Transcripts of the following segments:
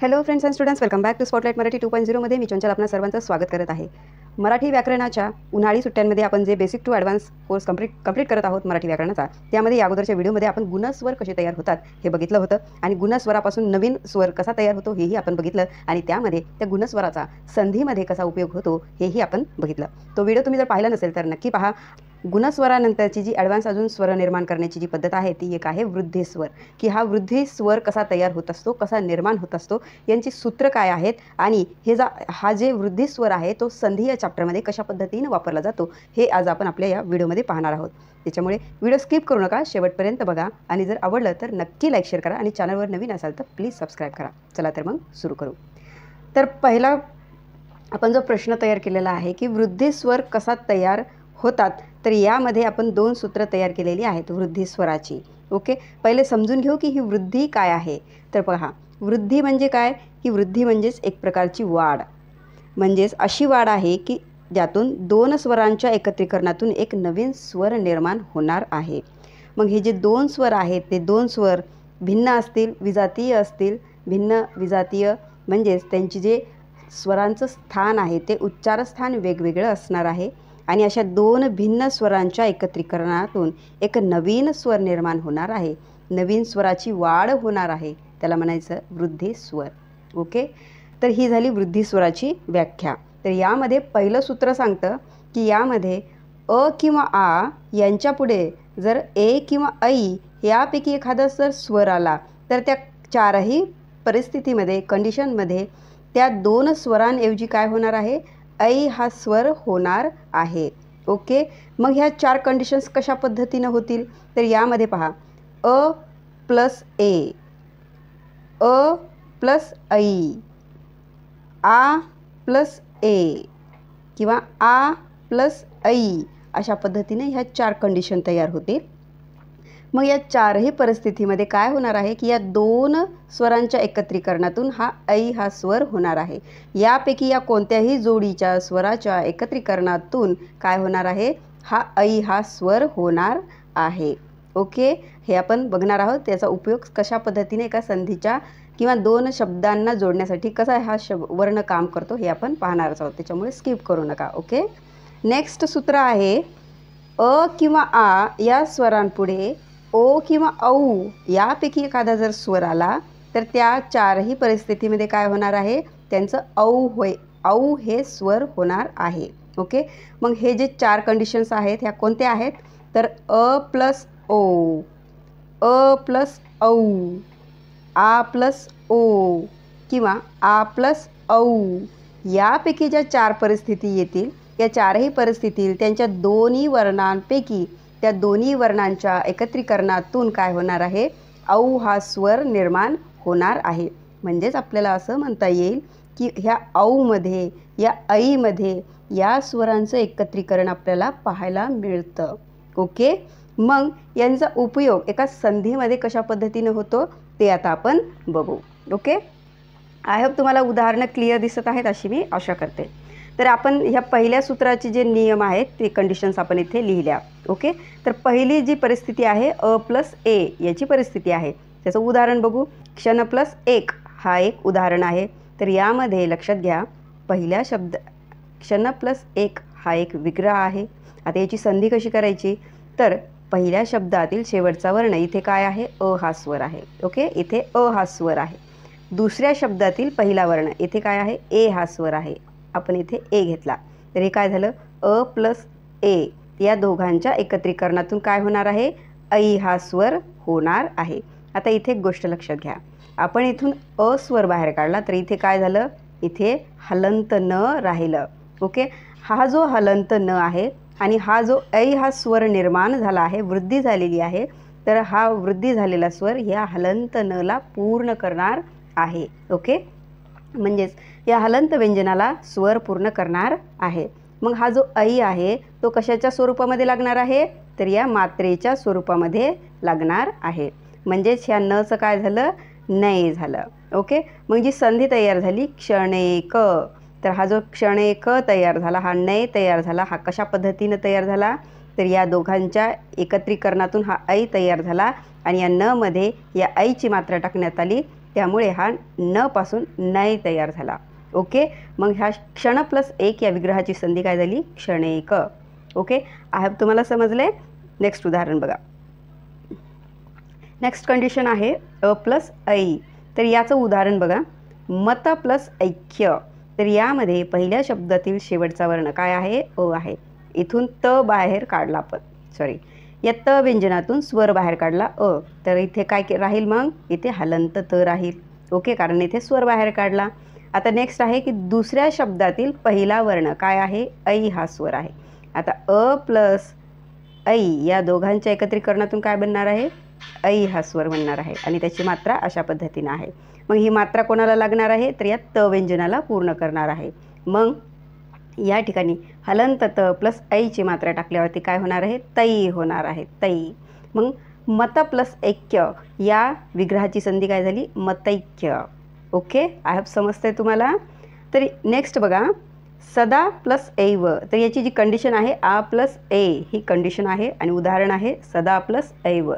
Hello friends and students, welcome back to spotlight Marathi 2.0 मध्ये मी चंचल आपणा सर्वांचं स्वागत करत आहे। मराठी व्याकरणाच्या उन्हाळी सुट्ट्यांमध्ये आपण जे basic to advance course complete करत आहोत मराठी व्याकरणाचा, त्यामध्ये या अगोदरच्या व्हिडिओमध्ये आपण गुणस्वर कसे तयार होतात हे बघितलं होतं आणि गुणस्वरापासून नवीन स्वर कसा तयार होतो हेही आपण बघितलं आणि त्यामध्ये त्या गुणस्वराचा संधीमध्ये कसा उपयोग होतो हेही आपण बघितलं। तो व्हिडिओ तुम्ही जर पाहिला नसेल तर नक्की पहा। गुणस्वरानंतरची जी ॲडव्हान्स अजून स्वर निर्माण करण्याची जी पद्धत आहे ती एक आहे वृद्धी स्वर, की हा वृद्धी स्वर कसा तयार होत असतो, कसा निर्माण होत असतो, यांची सूत्र काय आहेत आणि हा जे वृद्धी स्वर आहे तो संधी या चॅप्टरमध्ये कशा पद्धतीने वापरला जातो हे आज आपण आपल्या या व्हिडिओमध्ये पाहणार आहोत। त्याच्यामुळे व्हिडिओ स्किप करू नका, शेवटपर्यंत बघा आणि जर आवडलं तर नक्की लाईक शेअर करा आणि चॅनलवर नवीन असाल तर प्लीज सबस्क्राईब करा। चला तर मग सुरू करू। तर पहिला आपण जो प्रश्न तयार केलेला आहे की वृद्धी स्वर कसा तयार होतात, तर यामध्ये आपण दोन सूत्र तयार केलेली आहेत वृद्धी स्वराची। ओके, पहिले समजून घेऊ की ही वृद्धी काय आहे। तर पहा, वृद्धी म्हणजे काय की वृद्धी म्हणजेच एक प्रकारची वाढ, म्हणजेच अशी वाढ आहे की ज्यातून दोन स्वरांच्या एकत्रीकरणातून एक नवीन स्वर निर्माण होणार आहे। मग हे जे दोन स्वर आहेत ते दोन स्वर भिन्न असतील, विजातीय असतील। भिन्न विजातीय म्हणजेच त्यांची जे स्वरांचं स्थान आहे ते उच्चारस्थान वेगवेगळं असणार आहे आणि अशा दोन भिन्न स्वरांच्या एकत्रीकरणातून एक नवीन स्वर निर्माण होणार आहे, नवीन स्वराची वाढ होणार आहे, त्याला म्हणायचं वृद्धी स्वर। ओके, तर ही झाली वृद्धी स्वराची व्याख्या। तर यामध्ये पहिलं सूत्र सांगतं की यामध्ये अ किंवा आ यांच्यापुढे जर ए किंवा ऐ यापैकी एखादा जर स्वर आला तर त्या चारही परिस्थितीमध्ये कंडिशनमध्ये त्या दोन स्वरांऐवजी काय होणार आहे, ऐ हा स्वर होणार आहे। ओके, मग ह्या चार कंडिशन्स कशा पद्धतीनं होतील, तर यामध्ये पहा, अ प्लस ए, अ प्लस ऐ, आ प्लस ए किंवा आ प्लस ऐ अशा पद्धतीने ह्या चार कंडिशन तयार होतील। मग या चारही परिस्थितीमध्ये काय होणार आहे की या दोन स्वरांच्या एकत्रीकरणातून हा ऐ हा स्वर होणार आहे। यापैकी या कोणत्याही जोडीच्या स्वराच्या एकत्रीकरणातून काय होणार आहे, हा ऐ हा स्वर होणार आहे। ओके, हे आपण बघणार आहोत। त्याचा उपयोग कशा पद्धतीने एका संधीच्या किंवा दोन शब्दांना जोडण्यासाठी कसा हा वर्ण काम करतो हे आपण पाहणारच आहोत, त्याच्यामुळे स्किप करू नका। ओके, नेक्स्ट सूत्र आहे अ किंवा आ या स्वरांपुढे ओ किंवा औ यापैकी एखादा जर स्वर आला तर त्या चारही परिस्थितीमध्ये काय होणार आहे, त्यांचं औ हे स्वर होणार आहे। ओके, मग हे जे चार कंडिशन्स आहेत ह्या कोणत्या आहेत, तर अ प्लस ओ, अ प्लस औ, आ प्लस ओ किंवा आ प्लस औ यापैकी ज्या चार परिस्थिती येतील या चारही परिस्थितीत त्यांच्या दोन्ही वर्णांपैकी त्या दोन्ही वर्णांच्या एकत्रीकरणातून काय होणार आहे, औ हा स्वर निर्माण होणार आहे। म्हणजेच आपल्याला असं म्हणता येईल की ह्या औमध्ये या ऐमध्ये या स्वरांचं एकत्रीकरण आपल्याला पाहायला मिळतं। ओके, मग यांचा उपयोग एका संधीमध्ये कशा पद्धतीने होतो ते आता आपण बघू। ओके, आय होप तुम्हाला उदाहरणं क्लिअर दिसत आहेत अशी मी आशा करते। तर आपण ह्या पहिल्या सूत्राचे जे नियम आहेत ते कंडिशन्स आपण इथे लिहिल्या। ओके, तर पहिली जी परिस्थिती आहे अ प्लस ए याची परिस्थिती आहे, त्याचं उदाहरण बघू। क्षण प्लस एक हा एक उदाहरण आहे। तर यामध्ये लक्षात घ्या, पहिल्या शब्द क्षण प्लस एक हा एक विग्रह आहे। आता याची संधी कशी करायची, तर पहिल्या शब्दातील शेवटचा वर्ण इथे काय आहे, अ हा स्वर आहे। ओके, इथे अ हा स्वर आहे। दुसऱ्या शब्दातील पहिला वर्ण इथे काय आहे, ए हा स्वर आहे। आपण इथे ए घेतला तर हे काय झालं, अ प्लस ए या दोघांच्या एकत्रीकरणातून काय होणार आहे, ऐ हा स्वर होणार आहे। आता इथे एक गोष्ट लक्षात घ्या, आपण इथून अ स्वर बाहेर काढला तर इथे काय झालं, इथे हलंत न राहिलं। ओके, हा जो हलंत न आहे आणि हा जो ऐ हा स्वर निर्माण झाला आहे, वृद्धी झालेली आहे, तर हा वृद्धी झालेला स्वर या हलंत न ला पूर्ण करणार आहे। ओके, म्हणजेच या हलंत व्यंजनाला स्वर पूर्ण करणार आहे। मग हा जो ऐ आहे तो कशाच्या स्वरूपामध्ये लागणार आहे, तर या मात्रेच्या स्वरूपामध्ये लागणार आहे। म्हणजेच ह्या नचं काय झालं, नय झालं। ओके, मग जी संधी तयार झाली क्षणेक, तर हा जो क्षणेक तयार झाला, हा नय तयार झाला, हा कशा पद्धतीने तयार झाला, तर या दोघांच्या एकत्रीकरणातून हा ऐ तयार झाला आणि या न मध्ये या ऐची मात्रा टाकण्यात आली त्यामुळे हा न पासून नय तयार झाला. ओके, मग ह्या क्षण प्लस एक या विग्रहाची संधी काय झाली? क्षणेक. ओके, आय होप तुम्हाला समजले. नेक्स्ट उदाहरण बघा. नेक्स्ट कंडिशन आहे अ प्लस ऐ. तर याचं उदाहरण बघा. मत प्लस ऐक्य. तर यामध्ये पहिल्या शब्दातील शेवटचा वर्ण काय आहे? अ आहे. इथून त बाहेर काढला आपण, सॉरी, या त व्यंजनातून स्वर बाहेर काढला अ. तर इथे काय राहील मग? इथे हलंत त राहील. ओके, कारण इथे स्वर बाहेर काढला. आता नेक्स्ट आहे की दुसऱ्या शब्दातील पहिला वर्ण काय आहे? ऐ हा स्वर आहे. आता अ प्लस ऐ या दोघांच्या एकत्रीकरणातून काय बनणार आहे? ऐ हा स्वर बनणार आहे आणि त्याची मात्रा अशा पद्धतीनं आहे. मग ही मात्रा कोणाला लागणार आहे? तर या त व्यंजनाला पूर्ण करणार आहे. मग या ठिकाणी हलंत त प्लस ऐची मात्रा टाकल्यावरती काय होणार आहे? तै होणार आहे, तै. मग मत प्लस ऐक्य या विग्रहाची संधी काय झाली? मतैक्य. ओके, आय होप समजते तुम्हाला. तर नेक्स्ट बघा, सदा प्लस ऐव. तर याची जी कंडिशन आहे आ प्लस ए ही कंडिशन आहे आणि उदाहरण आहे सदा प्लस ऐव.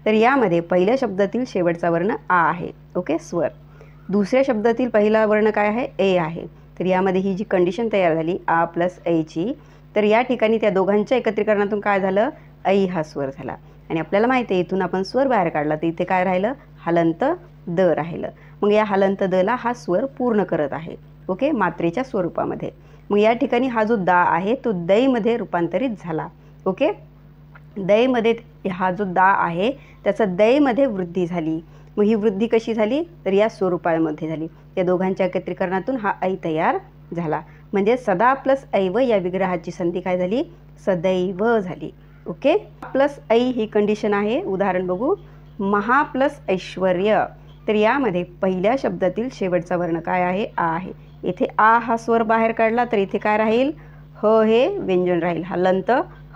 तर यामध्ये पहिल्या शब्दातील शेवटचा वर्ण आ आहे. ओके, स्वर. दुसऱ्या शब्दातील पहिला वर्ण काय आहे? ए आहे. तर यामध्ये ही जी कंडिशन तयार झाली आ प्लस ऐची, तर या ठिकाणी त्या दोघांच्या एकत्रीकरणातून काय झालं? ऐ हा स्वर झाला. आणि आपल्याला माहिती आहे इथून आपण स्वर बाहेर काढला तर इथे काय राहिलं? हलंत द राहिलं. मग या हलंत दला हा स्वर पूर्ण करत आहे. ओके, मात्रेच्या स्वरूपामध्ये. मग या ठिकाणी हा जो दा आहे तो दैमध्ये रूपांतरित झाला. ओके, दैमध्ये हा जो दा आहे त्याचा दैमध्ये वृद्धी झाली. मग ही वृद्धी कशी झाली? तर या स्वरूपामध्ये झाली. या दोघांच्या एकत्रीकरणातून हा ऐ तयार झाला. म्हणजे सदा प्लस ऐव या विग्रहाची संधी काय झाली? सदैव झाली. ओके, प्लस ऐ ही कंडिशन आहे. उदाहरण बघू. महा प्लस ऐश्वर्य. तर यामध्ये पहिल्या शब्दातील शेवटचा वर्ण काय आहे? आ आहे. इथे आ हा स्वर बाहेर काढला तर इथे काय राहील? ह हे व्यंजन राहील, हलंत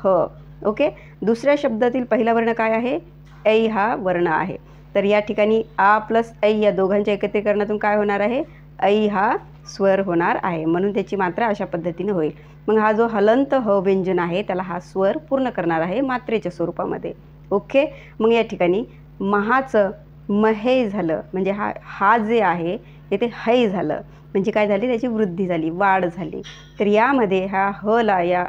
ह. ओके, दुसऱ्या शब्दातील पहिला वर्ण काय आहे? ऐ हा वर्ण आहे. तर या ठिकाणी आ प्लस ऐ या दोघांच्या एकत्रीकरणातून काय होणार आहे? ऐ हा स्वर होणार आहे. म्हणून त्याची मात्रा अशा पद्धतीने होईल. मग हा जो हलंत ह व्यंजन आहे त्याला हा स्वर पूर्ण करणार आहे मात्रेच्या स्वरूपामध्ये. ओके, मग या ठिकाणी महाचं महे झालं. म्हणजे हा जे आहे इथे है झालं. म्हणजे काय झाली? त्याची वृद्धी झाली, वाढ झाली. तर यामध्ये ह्या हला या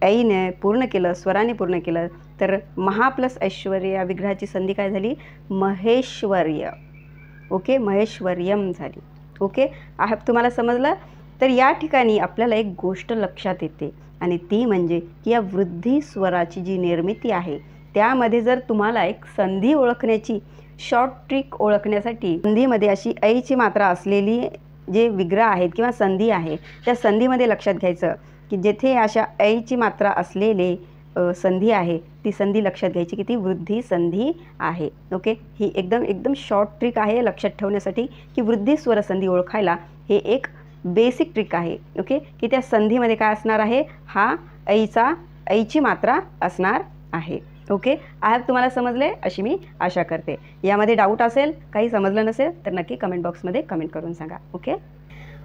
ऐने पूर्ण केलं, स्वराने पूर्ण केलं तर महा प्लस ऐश्वर्य या विग्रहाची संधी काय झाली? महेश्वर्य. ओके, महेश्वर्यम झाली. ओके, आय होप तुम्हाला समजलं. तर या ठिकाणी आपल्याला एक गोष्ट लक्षात येते आणि ती म्हणजे की या वृद्धी स्वराची जी निर्मिती आहे त्यामध्ये जर तुम्हाला एक संधी ओळखण्याची शॉर्ट ट्रिक ओळखण्यासाठी संधीमध्ये अशी ऐची मात्रा असलेली जे विग्रह आहेत किंवा संधी आहे त्या संधीमध्ये लक्षात घ्यायचं की जेथे अशा ऐची मात्रा असलेले संधी आहे ती संधी लक्षात घ्यायची की ती वृद्धी संधी आहे. ओके, ही एकदम शॉर्ट ट्रिक आहे लक्षात ठेवण्यासाठी की वृद्धी स्वर संधी ओळखायला हे एक बेसिक ट्रिक आहे. ओके, की त्या संधीमध्ये काय असणार आहे? हा ऐची मात्रा असणार आहे. ओके, आय होप तुम्हाला समजले अशी मी आशा करते. यामध्ये डाऊट असेल, काही समजलं नसेल तर नक्की कमेंट बॉक्समध्ये कमेंट करून सांगा. ओके,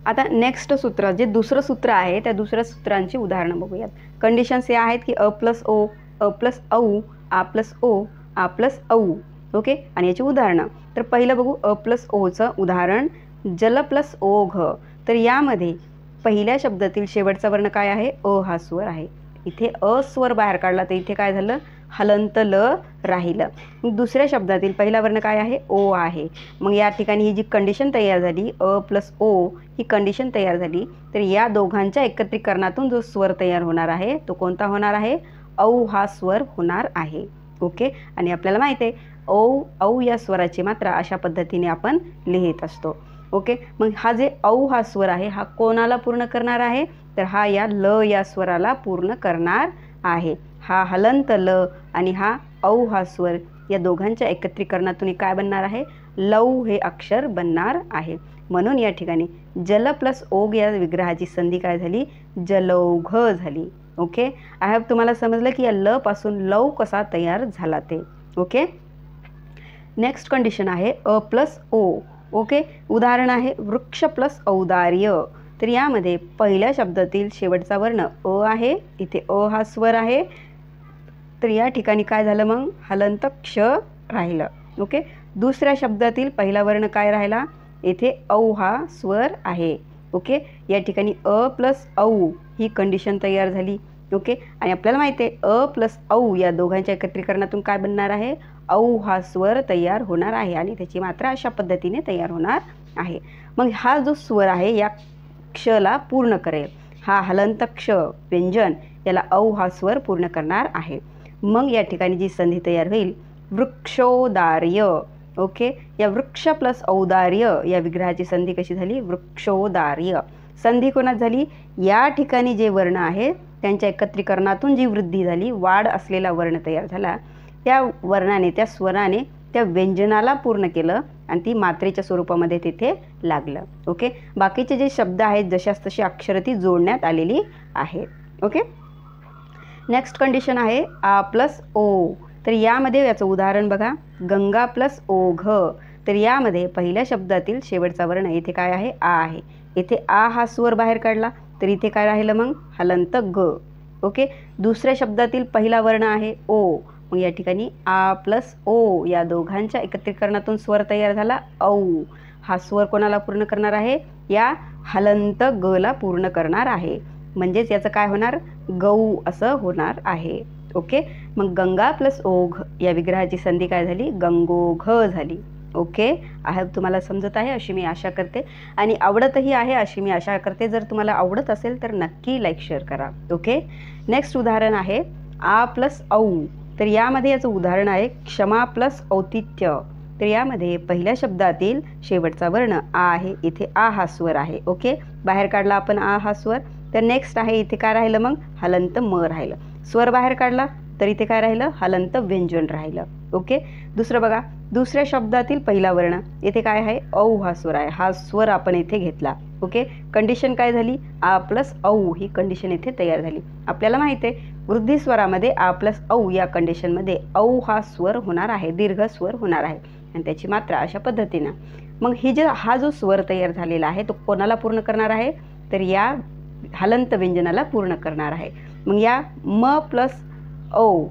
आता नेक्स्ट सूत्र जे दुसरं सूत्र आहे त्या दुसऱ्या सूत्रांची उदाहरणं बघूयात. कंडिशन्स हे आहेत की अ प्लस ओ, अ प्लस औ, आ प्लस ओ, आ प्लस औ. ओके, आणि याची उदाहरणं. तर पहिलं बघू अ प्लस ओचं उदाहरण जल प्लस ओघ. तर यामध्ये पहिल्या शब्दातील शेवटचा वर्ण काय आहे? अ हा स्वर आहे. इथे अ स्वर बाहेर काढला तर इथे काय झालं? हलंत ल राहिलं. मग दुसऱ्या शब्दातील पहिला वर्ण काय आहे? ओ आहे. मग या ठिकाणी ही जी कंडिशन तयार झाली अ प्लस ओ ही कंडिशन तयार झाली तर या दोघांच्या एकत्रीकरणातून जो स्वर तयार होणार आहे तो कोणता होणार आहे? औ हा स्वर होणार आहे. ओके, आणि आपल्याला माहिती आहे औ या स्वराची मात्रा अशा पद्धतीने आपण लिहित असतो. ओके, मग हा जे औ हा स्वर आहे हा कोणाला पूर्ण करणार आहे? तर हा या ल या स्वराला पूर्ण करणार आहे. हा हलंत ल आणि हा औ हा स्वर या दोघांच्या एकत्रीकरणातून काय बनणार आहे? लौ हे अक्षर बनणार आहे. म्हणून या ठिकाणी जल प्लस ओघ या विग्रहाची संधी काय झाली? जलौघ झाली. ओके, आय होप तुम्हाला समजलं की या ल पासून लौ कसा तयार झाला ते. ओके, नेक्स्ट कंडिशन आहे अ प्लस ओ. ओके, उदाहरण आहे वृक्ष प्लस औदार्य. तर यामध्ये पहिल्या शब्दातील शेवटचा वर्ण अ आहे. इथे अ हा स्वर आहे. तर या ठिकाणी काय झालं? मग हलंत क्ष राहिलं. ओके, दुसऱ्या शब्दातील पहिला वर्ण काय राहिला, येथे औ हा स्वर आहे. ओके, या ठिकाणी अ प्लस औ ही कंडिशन तयार झाली. ओके, आणि आपल्याला माहिती आहे अ प्लस औ या दोघांच्या एकत्रीकरणातून काय बनणार आहे, औ हा स्वर तयार होणार आहे आणि त्याची मात्रा अशा पद्धतीने तयार होणार आहे. मग हा जो स्वर आहे या क्षला पूर्ण करेल. हा हलंत क्ष व्यंजन याला औ हा स्वर पूर्ण करणार आहे. मग या ठिकाणी जी संधी तयार होईल वृक्षोदार्य. ओके, या वृक्ष प्लस औदार्य या विग्रहाची संधी कशी झाली, वृक्षोदार्य. संधी कोणात झाली, या ठिकाणी जे वर्ण आहे त्यांच्या एकत्रीकरणातून जी वृद्धी झाली, वाढ असलेला वर्ण तयार झाला, त्या वर्णाने त्या स्वराने त्या व्यंजनाला पूर्ण केलं आणि ती मात्रेच्या स्वरूपामध्ये तिथे लागलं. ओके, बाकीचे जे शब्द आहेत जशास तशी अक्षरं ती जोडण्यात आलेली आहेत. ओके, नेक्स्ट कंडिशन आहे आ प्लस ओ. तर यामध्ये याचं उदाहरण बघा, गंगा प्लस ओघ. तर यामध्ये पहिल्या शब्दातील शेवटचा वर्ण इथे काय आहे, आ आहे. इथे आ हा स्वर बाहेर काढला तर इथे काय राहिलं मग, हलंत ग. ओके, दुसऱ्या शब्दातील पहिला वर्ण आहे ओ. मग या ठिकाणी आ प्लस ओ या दोघांच्या एकत्रीकरणातून स्वर तयार झाला औ. हा स्वर कोणाला पूर्ण करणार आहे, या हलंत ग ला पूर्ण करणार आहे. म्हणजेच याचं काय होणार, गौ असं होणार आहे. ओके, मग गंगा प्लस ओघ या विग्रहाची संधी काय झाली, गंगोघ झाली. ओके, आहे तुम्हाला समजत आहे अशी मी आशा करते आणि आवडतही आहे अशी मी आशा करते. जर तुम्हाला आवडत असेल तर नक्की लाईक शेअर करा. ओके, नेक्स्ट उदाहरण आहे आ प्लस औ. तर यामध्ये याचं उदाहरण आहे क्षमा प्लस औतिथ्य. तर यामध्ये पहिल्या शब्दातील शेवटचा वर्ण आ आहे. इथे आ हा स्वर आहे. ओके, बाहेर काढला आपण आ हा स्वर. तर नेक्स्ट आहे इथे काय राहिलं मग, हलंत म राहिलं. स्वर बाहेर काढला तर इथे काय राहिलं, हलंत व्यंजन राहिलं. ओके, दुसरं बघा, दुसऱ्या शब्दातील पहिला वर्ण येथे काय आहे, औ हा स्वर आहे. हा स्वर आपण इथे घेतला. ओके, कंडिशन काय झाली, आ प्लस औ ही कंडिशन इथे तयार झाली. आपल्याला माहिती आहे वृद्धी स्वरामध्ये आ प्लस औ या कंडिशनमध्ये औ हा स्वर होणार आहे, दीर्घ स्वर होणार आहे आणि त्याची मात्रा अशा पद्धतीनं. मग हा जो स्वर तयार झालेला आहे तो कोणाला पूर्ण करणार आहे, तर या हलंत व्यंजनाला पूर्ण करणार आहे. मग या म प्लस औ,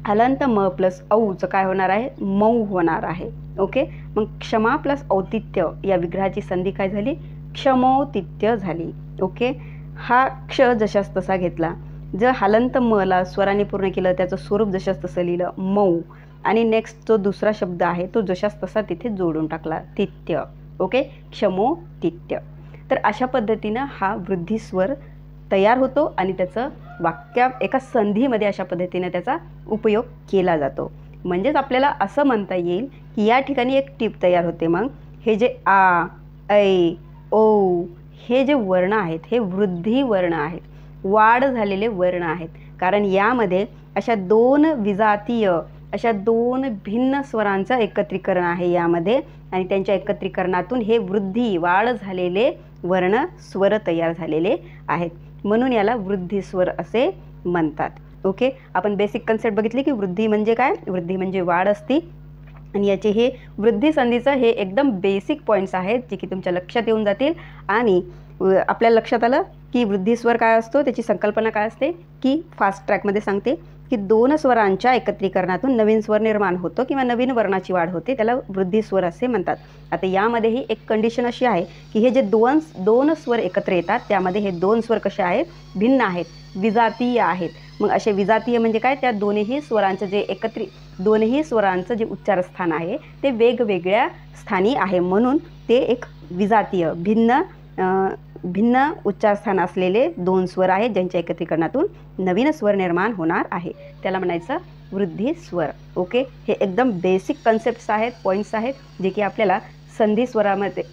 हलंत म प्लस औचं काय होणार आहे, मऊ होणार आहे. ओके, मग क्षमा प्लस औतिथ्य या विग्रहाची संधी काय झाली, क्षमौतिथ्य झाली. ओके, हा क्ष जशास तसा घेतला. जर हलंत म ला स्वराने पूर्ण केलं, त्याचं स्वरूप जशास तसं लिहिलं मऊ, आणि नेक्स्ट जो दुसरा शब्द आहे तो जशास तसा तिथे जोडून टाकला तिथ्य. ओके, क्षमोतिथ्य. तर अशा पद्धतीनं हा वृद्धी स्वर तयार होतो आणि त्याचं वाक्य एका संधीमध्ये अशा पद्धतीने त्याचा उपयोग केला जातो. म्हणजेच आपल्याला असं म्हणता येईल की या ठिकाणी एक टीप तयार होते. मग हे जे आ, ऐ, ओ हे जे वर्ण आहेत हे वृद्धी वर्ण आहेत, वाढ झालेले वर्ण आहेत. कारण यामध्ये अशा दोन विजातीय, अशा दोन भिन्न स्वरांचं एकत्रीकरण आहे यामध्ये आणि त्यांच्या एकत्रीकरणातून हे वृद्धी वाढ झालेले वर्ण स्वर तयार झालेले आहेत. म्हणून याला वृद्धी स्वर असे म्हणतात. ओके, आपण बेसिक कन्सेप्ट बघितली की वृद्धी म्हणजे काय, वृद्धी म्हणजे वाढ असती आणि याचे हे वृद्धी संधीचं हे एकदम बेसिक पॉईंट्स आहेत जे की तुमच्या लक्षात येऊन जातील. आणि आपल्या लक्षात आलं की वृद्धी स्वर काय असतो, त्याची संकल्पना काय असते की फास्ट ट्रॅकमध्ये सांगते की दोन स्वरांच्या एकत्रीकरणातून नवीन स्वर निर्माण होतो किंवा नवीन वर्णाची वाढ होते, त्याला वृद्धी स्वर असे म्हणतात. आता यामध्येही एक कंडिशन अशी आहे की हे जे दोन स्वर एकत्र येतात त्यामध्ये हे दोन स्वर कसे आहेत, भिन्न आहेत, विजातीय आहेत. मग असे विजातीय म्हणजे काय, त्या दोन्ही स्वरांचं जे उच्चारस्थान आहे ते वेगवेगळ्या स्थानी आहे, म्हणून ते एक विजातीय भिन्न उच्चारस्थान असलेले दोन स्वर आहेत ज्यांच्या एकत्रीकरणातून नवीन स्वर निर्माण होणार आहे, त्याला म्हणायचं वृद्धी स्वर. ओके, हे एकदम बेसिक कन्सेप्ट्स आहेत, पॉईंट्स आहेत जे की आपल्याला संधी स्वरामध्ये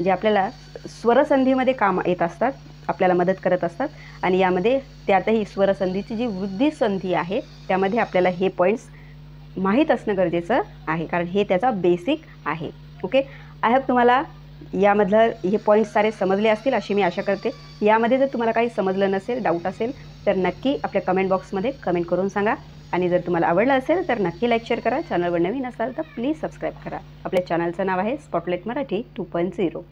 जे आपल्याला स्वरसंधीमध्ये काम येत असतात, आपल्याला मदत करत असतात. आणि यामध्ये त्यातही स्वरसंधीची जी वृद्धी संधी आहे त्यामध्ये आपल्याला हे पॉईंट्स माहीत असणं गरजेचं आहे, कारण हे त्याचा बेसिक आहे. ओके, आय होप तुम्हाला यामधलं हे पॉईंट्स सारे समजले असतील अशी मी आशा करते. यामध्ये जर तुम्हाला काही समजलं नसेल, डाऊट असेल तर नक्की आपल्या कमेंट बॉक्समध्ये कमेंट करून सांगा. आणि जर तुम्हाला आवडलं असेल तर नक्की लाईक शेअर करा. चॅनलवर नवीन असाल तर प्लीज सबस्क्राईब करा. आपल्या चॅनलचं नाव आहे स्पॉटलाईट मराठी 2.0.